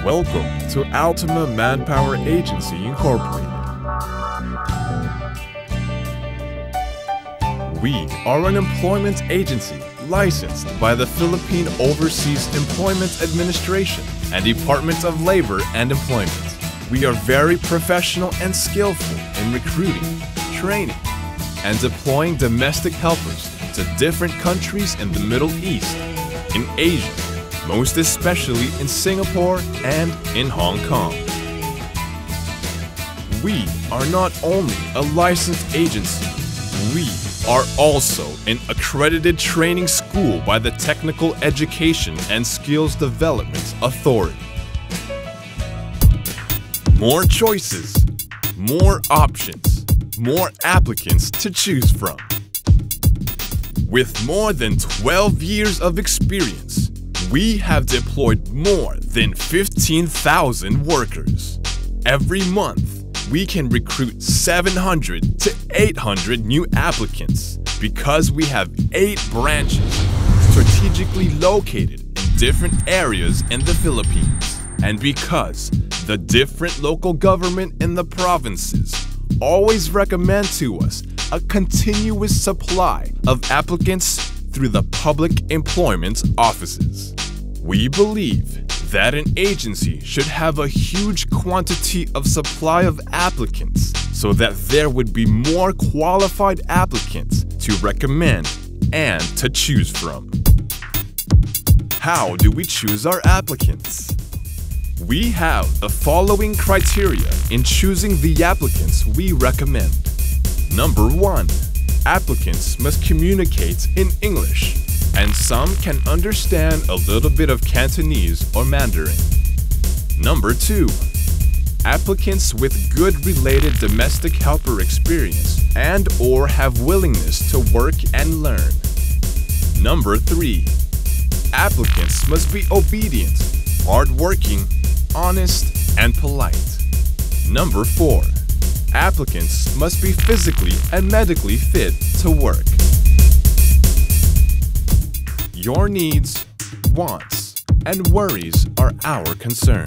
Welcome to Altima Manpower Agency Incorporated. We are an employment agency licensed by the Philippine Overseas Employment Administration and Department of Labor and Employment. We are very professional and skillful in recruiting, training, and deploying domestic helpers to different countries in the Middle East, in Asia, most especially in Singapore and in Hong Kong. We are not only a licensed agency, we are also an accredited training school by the Technical Education and Skills Development Authority. More choices, more options, more applicants to choose from. With more than 12 years of experience, we have deployed more than 15,000 workers. Every month, we can recruit 700 to 800 new applicants because we have 8 branches strategically located in different areas in the Philippines, and because the different local government in the provinces always recommend to us a continuous supply of applicants through the public employment offices. We believe that an agency should have a huge quantity of supply of applicants so that there would be more qualified applicants to recommend and to choose from. How do we choose our applicants? We have the following criteria in choosing the applicants we recommend. Number 1. Applicants must communicate in English, and some can understand a little bit of Cantonese or Mandarin. Number 2. Applicants with good related domestic helper experience and/or have willingness to work and learn. Number 3. Applicants must be obedient, hardworking, honest, and polite. Number 4. Applicants must be physically and medically fit to work. Your needs, wants, and worries are our concern.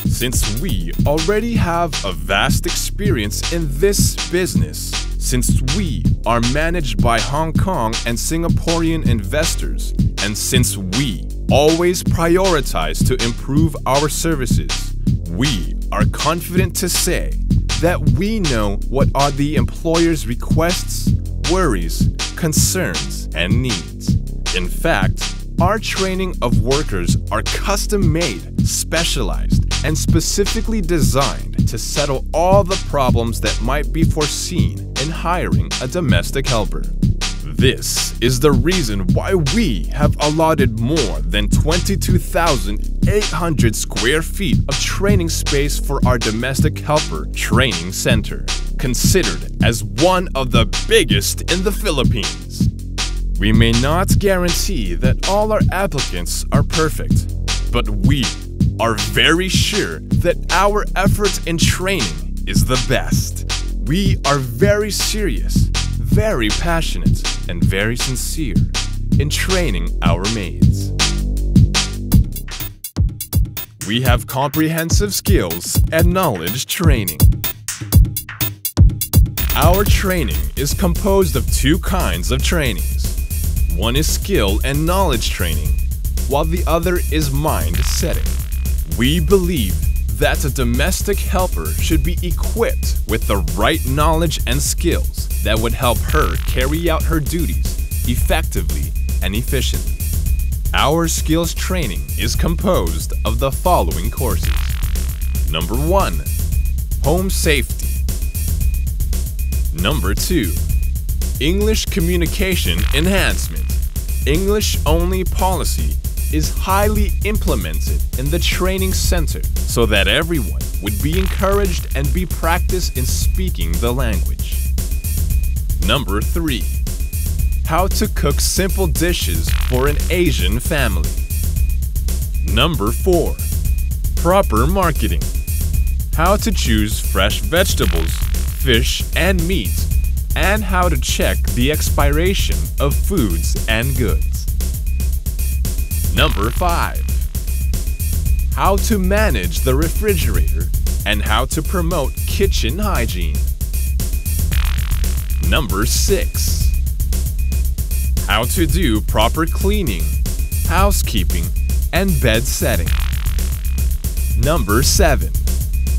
Since we already have a vast experience in this business, since we are managed by Hong Kong and Singaporean investors, and since we always prioritize to improve our services, we are confident to say that we know what are the employer's requests, worries, concerns, and needs. In fact, our training of workers are custom-made, specialized, and specifically designed to settle all the problems that might be foreseen in hiring a domestic helper. This is the reason why we have allotted more than 22,800 square feet of training space for our domestic helper training center, considered as one of the biggest in the Philippines. We may not guarantee that all our applicants are perfect, but we are very sure that our effort in training is the best. We are very serious, very passionate, and very sincere in training our maids. We have comprehensive skills and knowledge training. Our training is composed of 2 kinds of trainings. One is skill and knowledge training, while the other is mind setting. We believe that a domestic helper should be equipped with the right knowledge and skills that would help her carry out her duties effectively and efficiently. Our skills training is composed of the following courses. Number 1. Home safety. Number 2. English communication enhancement. English-only policy is highly implemented in the training center so that everyone would be encouraged and be practiced in speaking the language. Number 3. How to cook simple dishes for an Asian family. Number 4. Proper marketing. How to choose fresh vegetables, fish, and meat, and how to check the expiration of foods and goods. Number 5. how to manage the refrigerator, and how to promote kitchen hygiene. Number 6. How to do proper cleaning, housekeeping, and bed setting. Number 7.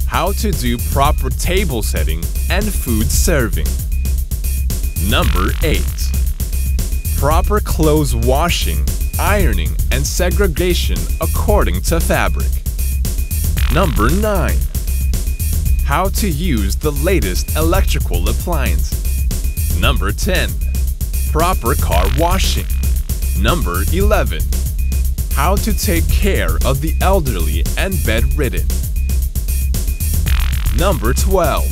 How to do proper table setting and food serving. Number 8. Proper clothes washing, ironing, and segregation according to fabric. Number 9. How to use the latest electrical appliance. Number 10. Proper car washing. Number 11. How to take care of the elderly and bedridden. Number 12.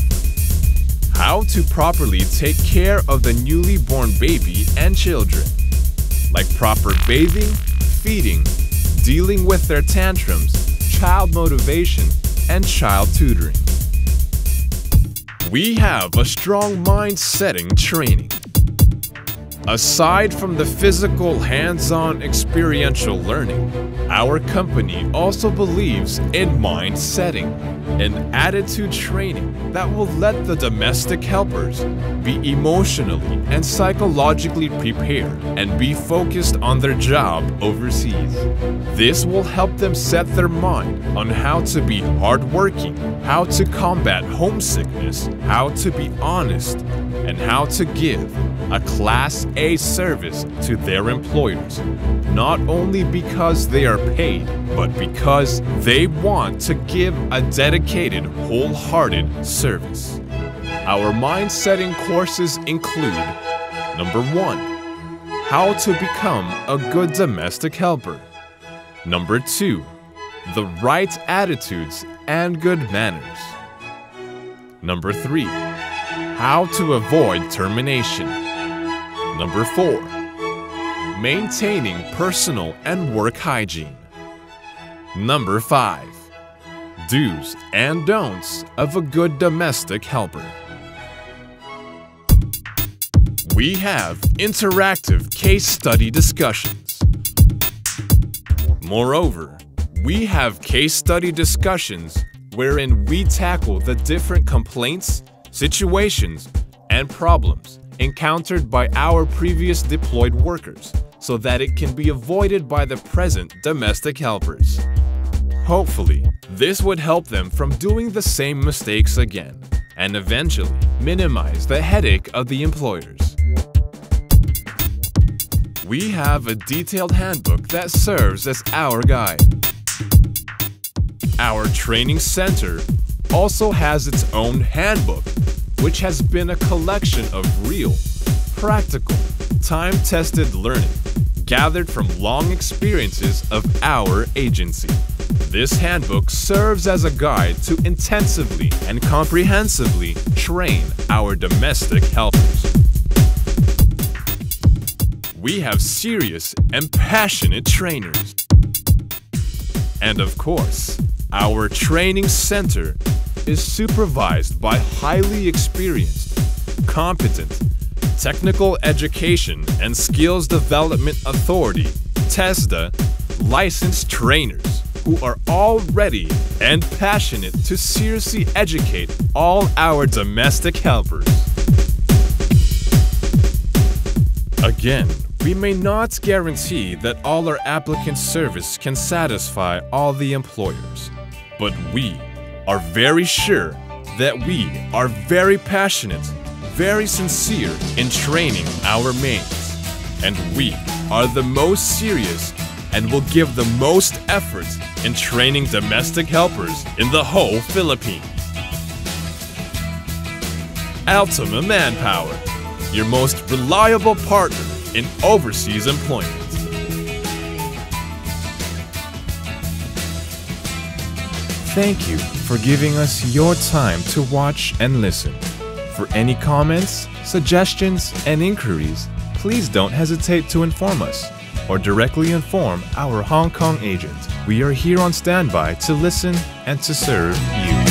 How to properly take care of the newly born baby and children, like proper bathing, feeding, dealing with their tantrums, child motivation, and child tutoring. We have a strong mind setting training. Aside from the physical hands-on experiential learning, our company also believes in mind setting, an attitude training that will let the domestic helpers be emotionally and psychologically prepared and be focused on their job overseas. This will help them set their mind on how to be hardworking, how to combat homesickness, how to be honest, and how to give a Class A service to their employers, not only because they are paid, but because they want to give a dedicated, wholehearted service. Our mind-setting courses include: Number 1. How to become a good domestic helper. Number 2. The right attitudes and good manners. Number 3. How to avoid termination. Number 4. Maintaining personal and work hygiene. Number 5. Do's and don'ts of a good domestic helper. We have interactive case study discussions. Moreover, we have case study discussions wherein we tackle the different complaints, situations, and problems encountered by our previous deployed workers so that it can be avoided by the present domestic helpers. Hopefully, this would help them from doing the same mistakes again and eventually minimize the headache of the employers. We have a detailed handbook that serves as our guide. Our training center also has its own handbook, which has been a collection of real, practical, time-tested learning gathered from long experiences of our agency. This handbook serves as a guide to intensively and comprehensively train our domestic helpers. We have serious and passionate trainers. And of course, our training center is supervised by highly experienced, competent, Technical Education and Skills Development Authority, TESDA, licensed trainers who are all ready and passionate to seriously educate all our domestic helpers. Again, we may not guarantee that all our applicant service can satisfy all the employers, but we are very sure that we are very passionate, very sincere in training our maids, and we are the most serious and will give the most effort in training domestic helpers in the whole Philippines. Altima Manpower, your most reliable partner in overseas employment. Thank you for giving us your time to watch and listen. For any comments, suggestions, and inquiries, please don't hesitate to inform us or directly inform our Hong Kong agent. We are here on standby to listen and to serve you.